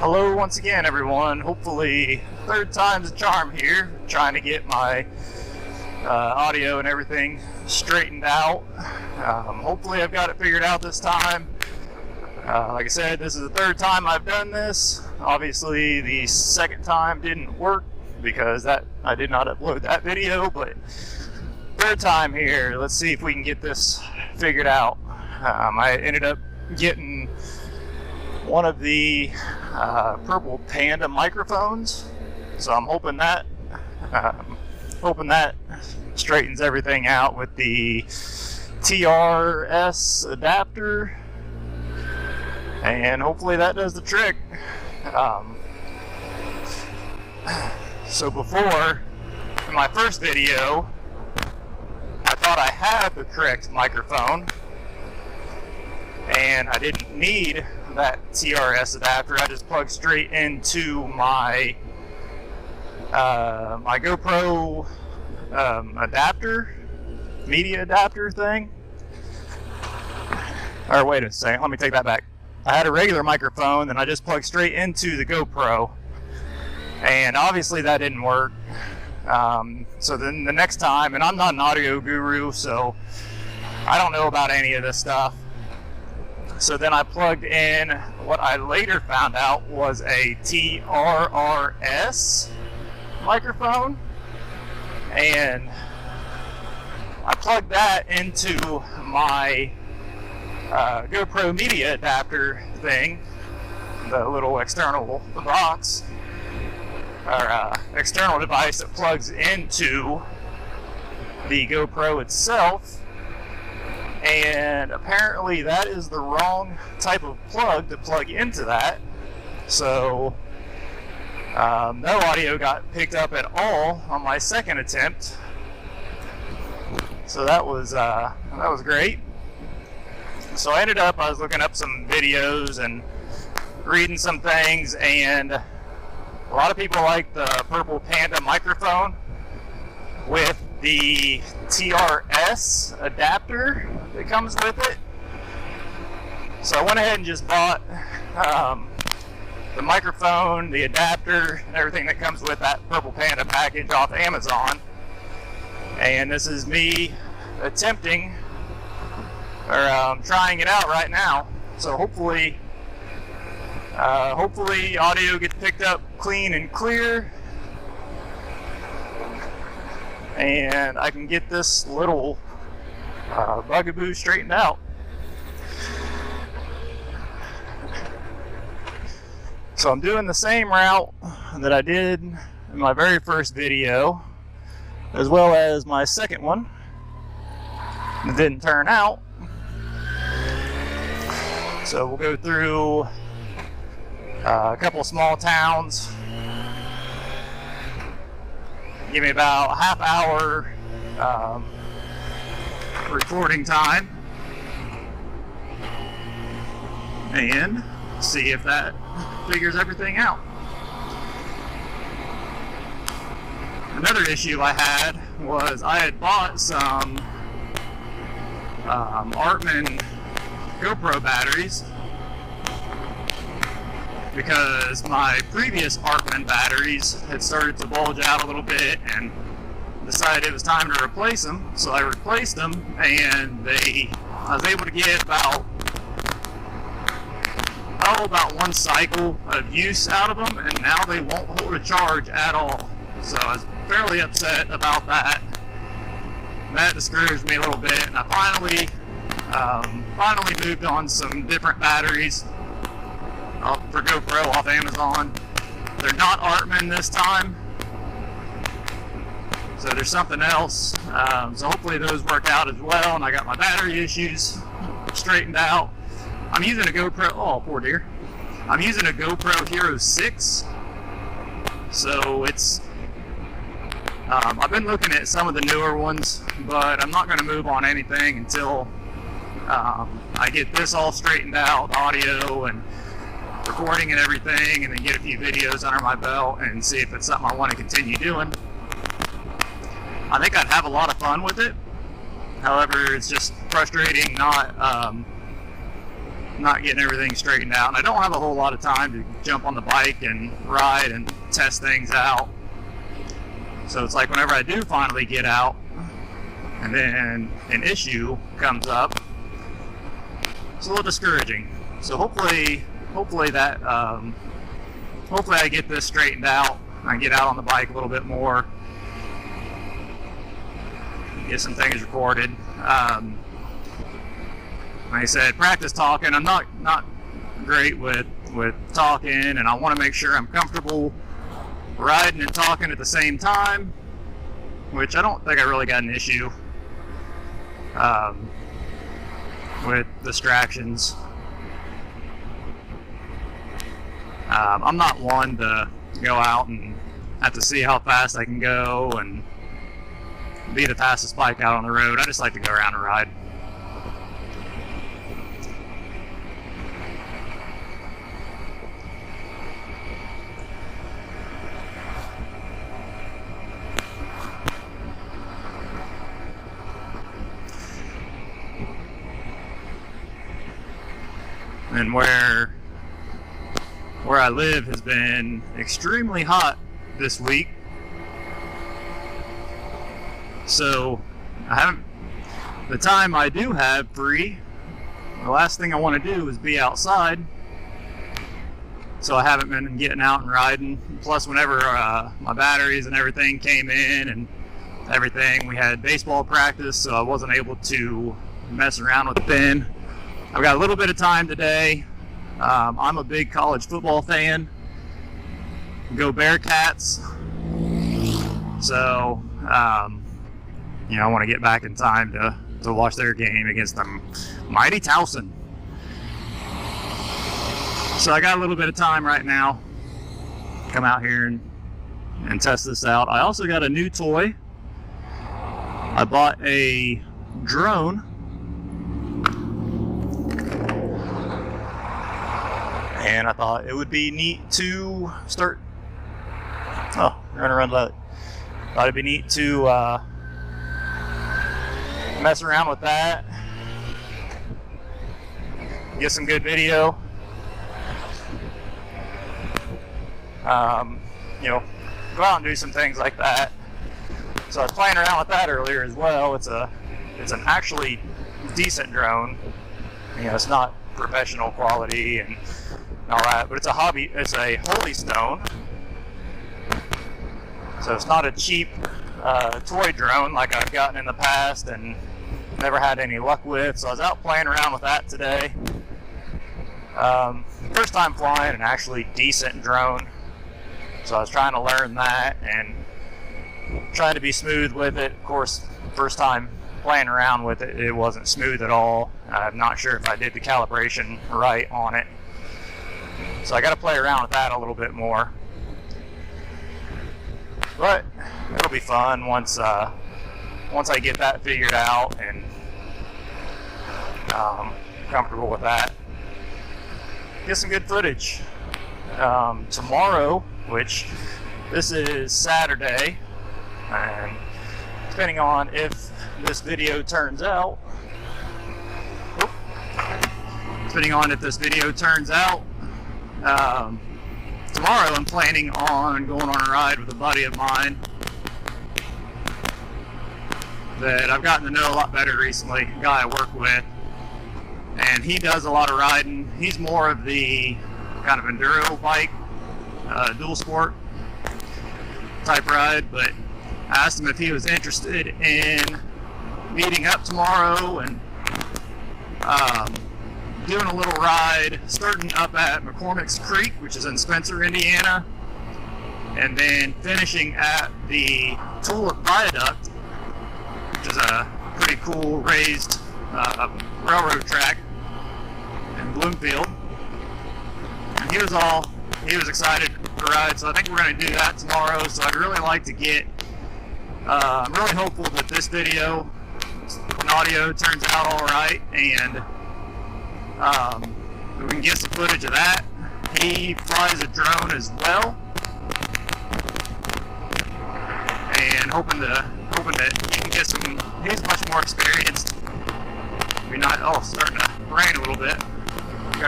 Hello once again, everyone. Hopefully third time's a charm here, trying to get my audio and everything straightened out. Hopefully I've got it figured out this time. Like I said, this is the third time I've done this. Obviously the second time didn't work because I did not upload that video, but third time here. Let's see if we can get this figured out. I ended up getting one of the Purple Panda microphones, so I'm hoping that straightens everything out with the TRS adapter, and hopefully that does the trick. So before, in my first video, I thought I had the correct microphone and I didn't need that TRS adapter. I just plugged straight into my my GoPro adapter, media adapter thing. Or wait a second, let me take that back. I had a regular microphone and I just plugged straight into the GoPro, and obviously that didn't work. So then the next time, and I'm not an audio guru, so I don't know about any of this stuff. So then I plugged in what I later found out was a TRRS microphone, and I plugged that into my GoPro media adapter thing, the little external box, or external device that plugs into the GoPro itself. And apparently that is the wrong type of plug to plug into that. So no audio got picked up at all on my second attempt. So that was great. So I was looking up some videos and reading some things, and a lot of people like the Purple Panda microphone with the TRS adapter that comes with it. So I went ahead and just bought the microphone, the adapter, and everything that comes with that Purple Panda package off Amazon. And this is me attempting, or trying it out right now. So hopefully audio gets picked up clean and clear, and I can get this little bugaboo straightened out. So I'm doing the same route that I did in my very first video, as well as my second one. It didn't turn out. So we'll go through a couple small towns. Give me about a half hour recording time, and see if that figures everything out. Another issue I had was I had bought some Artman GoPro batteries because my previous Artman batteries had started to bulge out a little bit, and decided it was time to replace them. So I replaced them, and I was able to get about one cycle of use out of them, and now they won't hold a charge at all. So I was fairly upset about that. That discouraged me a little bit, and I finally moved on some different batteries for GoPro off Amazon. They're not Artman this time, so there's something else. So hopefully those work out as well, and I got my battery issues straightened out. I'm using a GoPro, oh poor dear. I'm using a GoPro Hero 6, so it's, I've been looking at some of the newer ones, but I'm not going to move on anything until I get this all straightened out, audio and recording and everything, and then get a few videos under my belt and see if it's something I want to continue doing. I think I'd have a lot of fun with it. However, it's just frustrating not not getting everything straightened out. And I don't have a whole lot of time to jump on the bike and ride and test things out. So it's like whenever I do finally get out and then an issue comes up, it's a little discouraging. So hopefully I get this straightened out. I get out on the bike a little bit more, get some things recorded. Like I said, practice talking. I'm not great with talking, and I want to make sure I'm comfortable riding and talking at the same time, which I don't think I really got an issue with distractions. I'm not one to go out and have to see how fast I can go and be the fastest bike out on the road. I just like to go around and ride. And where I live has been extremely hot this week, so the time I do have free, the last thing I want to do is be outside, so I haven't been getting out and riding. Plus, whenever my batteries and everything came in and everything, we had baseball practice, so I wasn't able to mess around with the bin. I've got a little bit of time today. I'm a big college football fan. Go Bearcats. So, you know, I want to get back in time to watch their game against the mighty Towson. So I got a little bit of time right now. Come out here and test this out. I also got a new toy. I bought a drone. And I thought it would be neat to start. Oh, we're gonna run low. Thought it'd be neat to mess around with that, get some good video. You know, go out and do some things like that. So I was playing around with that earlier as well. It's an actually decent drone. You know, it's not professional quality and all that, but it's a hobby. It's a Holy Stone, so it's not a cheap toy drone like I've gotten in the past and never had any luck with. So I was out playing around with that today. First time flying an actually decent drone, so I was trying to learn that and trying to be smooth with it. Of course, first time playing around with it, it wasn't smooth at all. I'm not sure if I did the calibration right on it. So I got to play around with that a little bit more, but it'll be fun once I get that figured out and comfortable with that. Get some good footage. Tomorrow, which this is Saturday, and depending on if this video turns out, tomorrow I'm planning on going on a ride with a buddy of mine that I've gotten to know a lot better recently, a guy I work with, and he does a lot of riding. He's more of the kind of enduro bike, dual sport type ride, but I asked him if he was interested in meeting up tomorrow and doing a little ride, starting up at McCormick's Creek, which is in Spencer, Indiana, and then finishing at the Tulip Viaduct, which is a pretty cool raised railroad track in Bloomfield. And he was excited to ride, so I think we're going to do that tomorrow. So I'd really like to get, I'm really hopeful that this video and audio turns out all right, and we can get some footage of that. He flies a drone as well, and hoping that he can get some. He's much more experienced. We're not. Oh, starting to rain a little bit.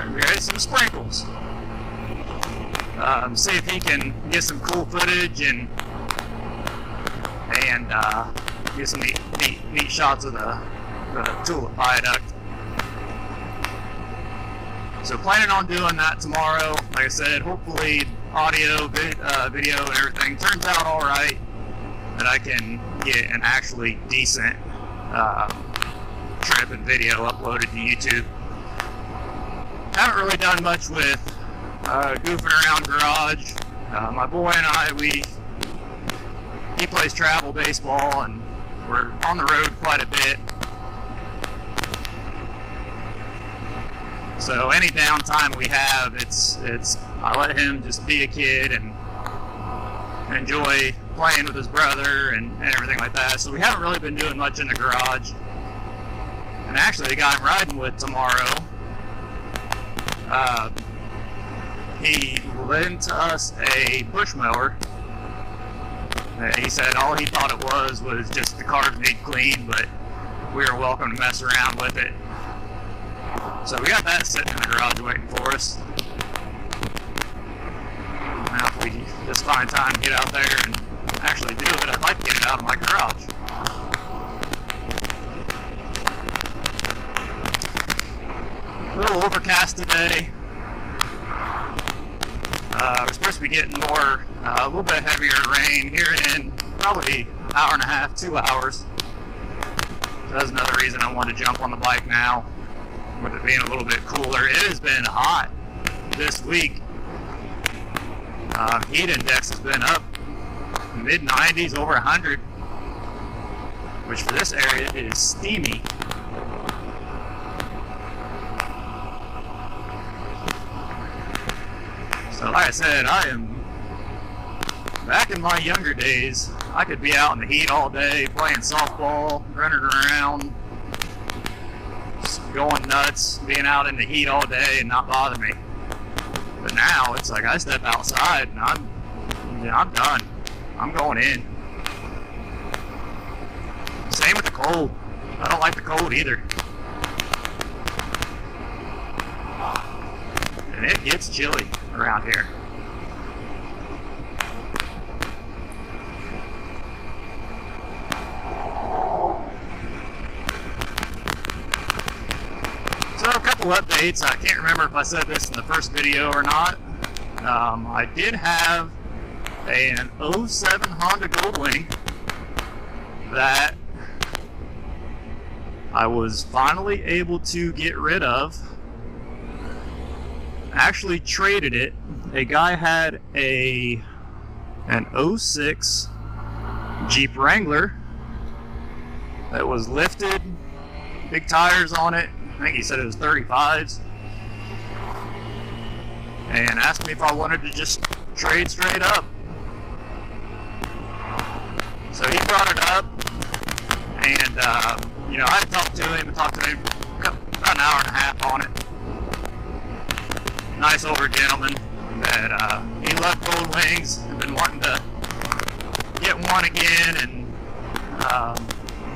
get some sprinkles. See if he can get some cool footage and get some neat shots of the Tulip Viaduct. So planning on doing that tomorrow. Like I said, hopefully audio, video, and everything turns out all right, that I can get an actually decent trip and video uploaded to YouTube. Haven't really done much with goofing around garage. My boy and I, he plays travel baseball, and we're on the road quite a bit. So any downtime we have, I let him just be a kid and enjoy playing with his brother and everything like that. So we haven't really been doing much in the garage. And actually, the guy I'm riding with tomorrow, he lent us a push mower. He said all he thought it was just the carbs need clean, but we were welcome to mess around with it. So we got that sitting in the garage waiting for us. Now if we just find time to get out there and actually do it, I'd like to get it out of my garage. A little overcast today. We're supposed to be getting a little bit heavier rain here in probably an hour and a half, 2 hours. So that's another reason I want to jump on the bike now, with it being a little bit cooler. It has been hot this week. Heat index has been up mid-90s, over 100, which for this area is steamy. So like I said, I am back in my younger days. I could be out in the heat all day, playing softball, running around, just going nuts, being out in the heat all day and not bother me. But now it's like I step outside and I'm done. I'm going in. Same with the cold. I don't like the cold either. And it gets chilly around here. So a couple updates. I can't remember if I said this in the first video or not. I did have an 07 Honda Goldwing that I was finally able to get rid of. Actually traded it. A guy had an 06 Jeep Wrangler that was lifted, big tires on it. I think he said it was 35s, and asked me if I wanted to just trade straight up. So he brought it up, and I talked to him about an hour and a half on it. Nice older gentleman that he loved Goldwings and been wanting to get one again, and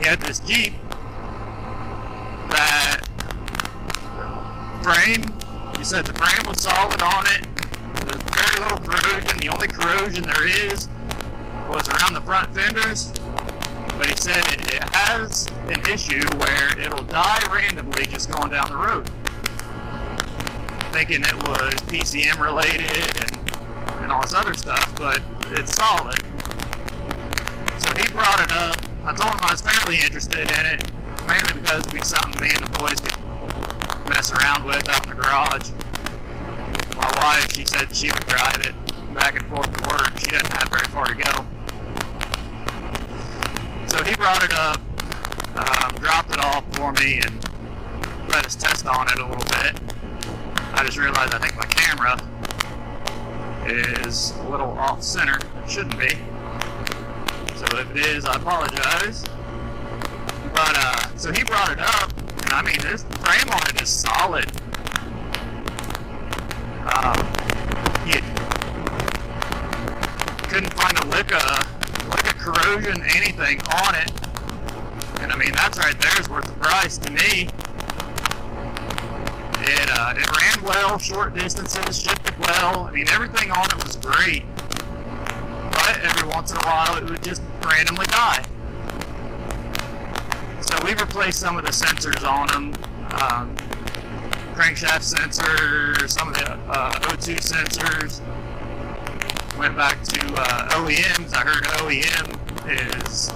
he had this Jeep that frame, he said the frame was solid on it. There's very little corrosion. The only corrosion there is was around the front fenders, but he said it has an issue where it'll die randomly just going down the road. Thinking it was PCM related and all this other stuff, but it's solid. So he brought it up. I told him I was fairly interested in it, mainly because it'd be something me and the boys could mess around with out in the garage. My wife, she said she would drive it back and forth to work. She doesn't have very far to go. So he brought it up, dropped it off for me, and let us test on it a little bit. I just realized I think my camera is a little off center. It shouldn't be. So if it is, I apologize. But so he brought it up, and I mean this frame on it is solid. He couldn't find a lick of corrosion, anything on it. And I mean that's right there is worth the price to me. It ran well, short distances, shifted well. I mean, everything on it was great. But every once in a while, it would just randomly die. So we replaced some of the sensors on them. Crankshaft sensor, some of the O2 sensors. Went back to OEMs. I heard OEM is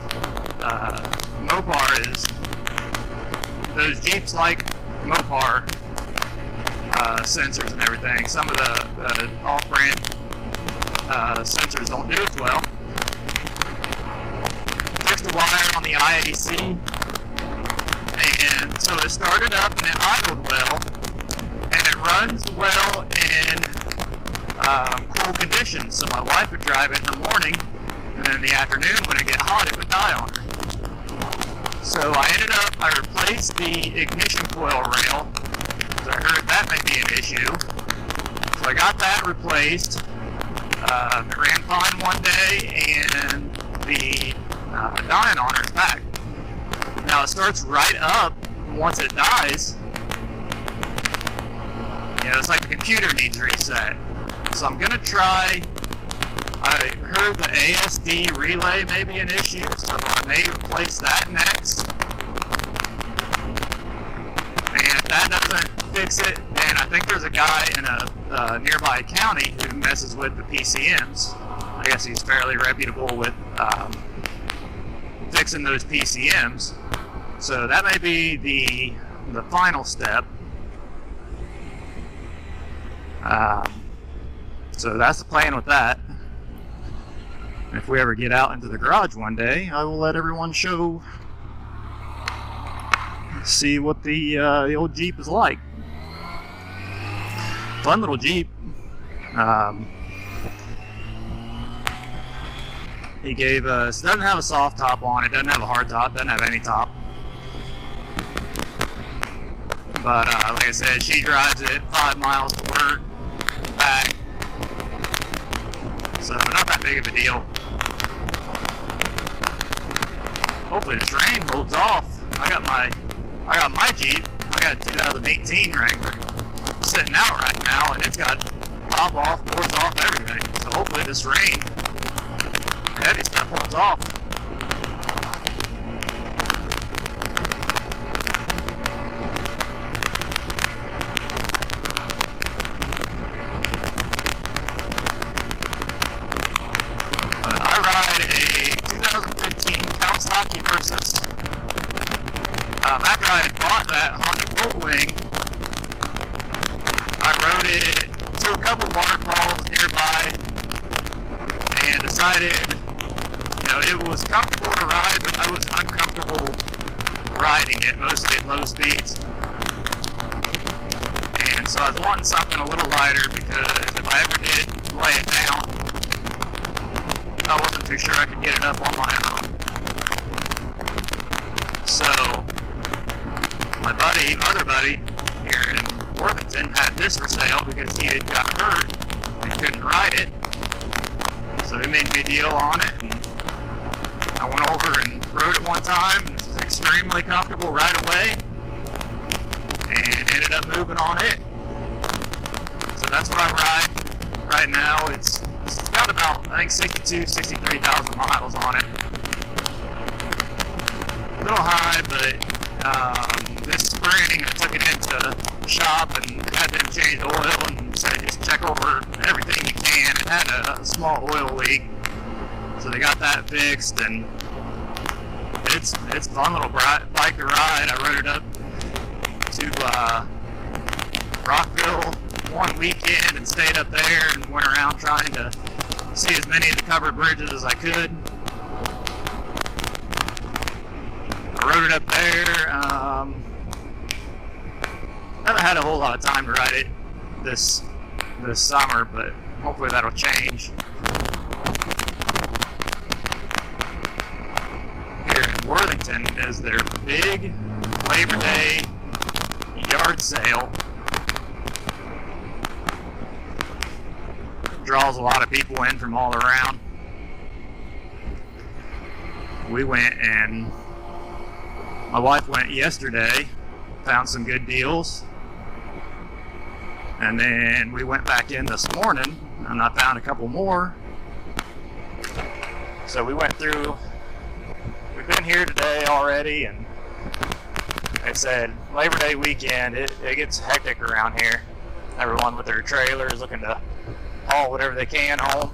Mopar is those Jeeps like Mopar sensors and everything. Some of the off-brand sensors don't do as well. Fixed the wire on the IAC, and so it started up and it idled well, and it runs well in cool conditions. So my wife would drive it in the morning, and then in the afternoon when it get hot, it would die on her. So I replaced the ignition coil rail, because I heard that may be an issue. So I got that replaced. It ran fine one day, and the dying on her is back. Now it starts right up once it dies. You know, it's like the computer needs reset. So I'm gonna try. I heard the ASD relay may be an issue, so I may replace that next. And if that doesn't fix it, then I think there's a guy in a nearby county who messes with the PCMs. I guess he's fairly reputable with fixing those PCMs. So that may be the final step. So that's the plan with that. If we ever get out into the garage one day, I will let everyone see what the old Jeep is like. Fun little Jeep. He gave us, doesn't have a soft top on it, doesn't have a hard top, doesn't have any top. But like I said, she drives it 5 miles to work, back. So not that big of a deal. Hopefully this rain holds off. I got my Jeep. I got a 2018 Wrangler sitting out right now, and it's got top off, doors off, everything. So hopefully this rain, heavy stuff, holds off. I ride a 2015 Kawasaki Versus. After I had bought that Honda Goldwing, I rode it to a couple waterfalls nearby and decided, you know, it was comfortable to ride, but I was uncomfortable riding it, mostly at low speeds. And so I was wanting something a little lighter, because if I ever did lay it down, I wasn't too sure I could get it up on my own. So my other buddy here in Worthington had this for sale because he had got hurt and couldn't ride it. So he made me a deal on it, and I went over and rode it one time. It was extremely comfortable right away, and ended up moving on it. So that's what I ride right now. It's got about, I think, 63,000 miles on it. A little high, but this spring I took it into the shop and had them change the oil, and said just check over everything you can. It had a small oil leak, so they got that fixed, and it's a fun little bike to ride. I rode it up to Rockville one weekend and stayed up there and went around trying to see as many of the covered bridges as I could. I rode it up there. Haven't had a whole lot of time to ride it this summer, but hopefully that'll change. Here in Worthington is their big Labor Day yard sale. Draws a lot of people in from all around. We went, and my wife went yesterday, found some good deals, And then we went back in this morning and I found a couple more. So we went through, we've been here today already, and they said Labor Day weekend, it gets hectic around here. Everyone with their trailers looking to haul whatever they can home.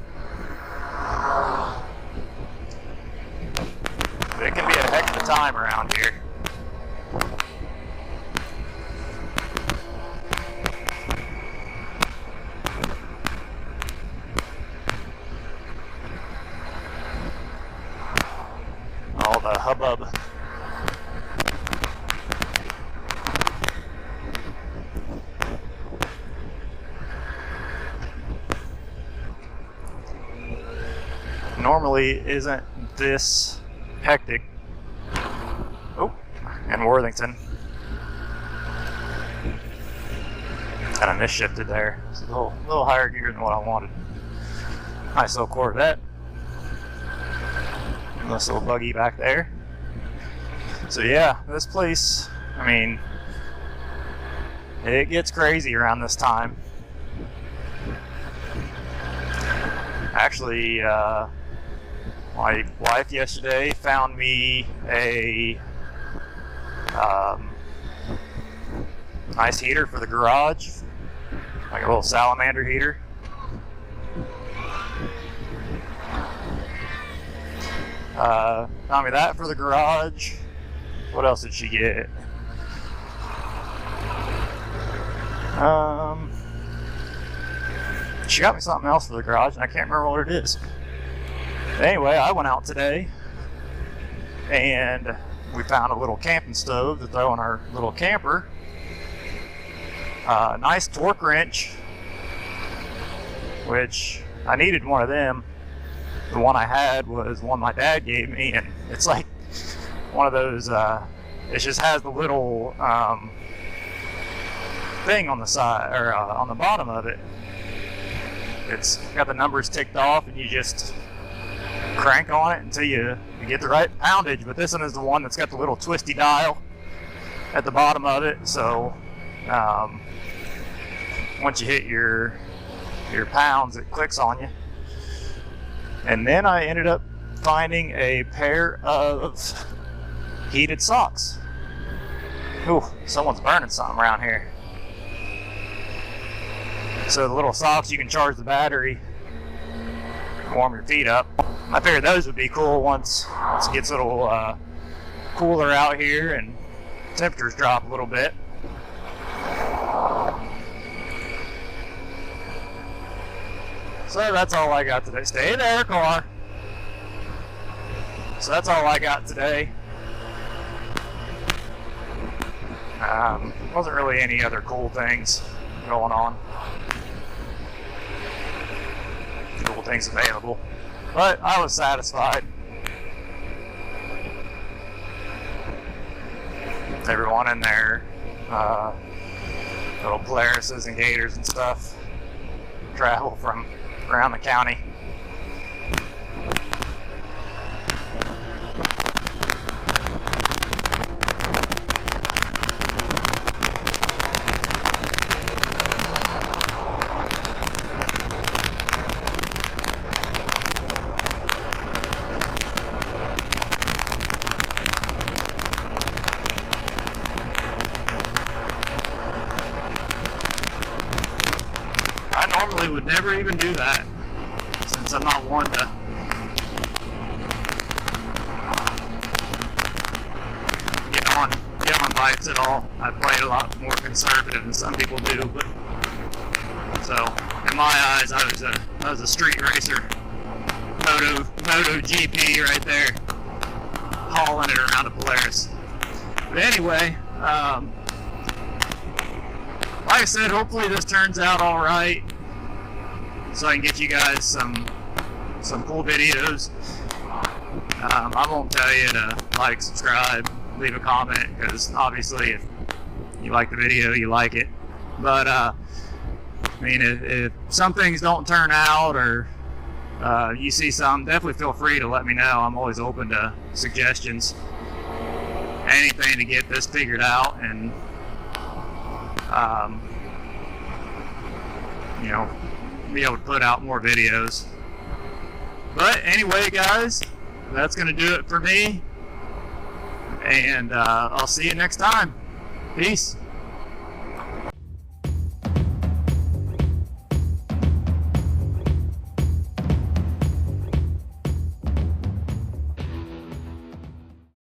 But it can be a heck of a time around here. All the hubbub. Normally isn't this hectic. Oh, and Worthington. Kind of misshifted there. It's a little higher gear than what I wanted. Nice little Corvette. Nice little buggy back there. So yeah, this place, I mean, it gets crazy around this time. Actually, my wife yesterday found me a nice heater for the garage, like a little salamander heater. Found me that for the garage. What else did she get? She got me something else for the garage, and I can't remember what it is. Anyway, I went out today, and we found a little camping stove to throw in our little camper. Nice torque wrench, which I needed one of them. The one I had was one my dad gave me, and it's like one of those, it just has the little thing on the side, or on the bottom of it. It's got the numbers ticked off, and you just crank on it until you get the right poundage. But this one is the one that's got the little twisty dial at the bottom of it, so once you hit your pounds, it clicks on you. And then I ended up finding a pair of heated socks. Ooh, someone's burning something around here. So the little socks, you can charge the battery, warm your feet up. I figured those would be cool once it gets a little cooler out here and temperatures drop a little bit. So that's all I got today. Stay there, car. So that's all I got today. Wasn't really any other cool things going on. Cool things available. But I was satisfied. Everyone in there, little Polarises and Gators and stuff, travel from around the county. Normally would never even do that, since I'm not one to get on bikes at all. I play a lot more conservative than some people do, but so in my eyes, I was a street racer, Moto GP right there, hauling it around a Polaris. But anyway, like I said, hopefully this turns out all right, so I can get you guys some cool videos. I won't tell you to like, subscribe, leave a comment, because obviously if you like the video, you like it. But I mean, if some things don't turn out, or you see some, definitely feel free to let me know. I'm always open to suggestions, anything to get this figured out and you know, be able to put out more videos. But anyway, guys, that's going to do it for me. And I'll see you next time. Peace.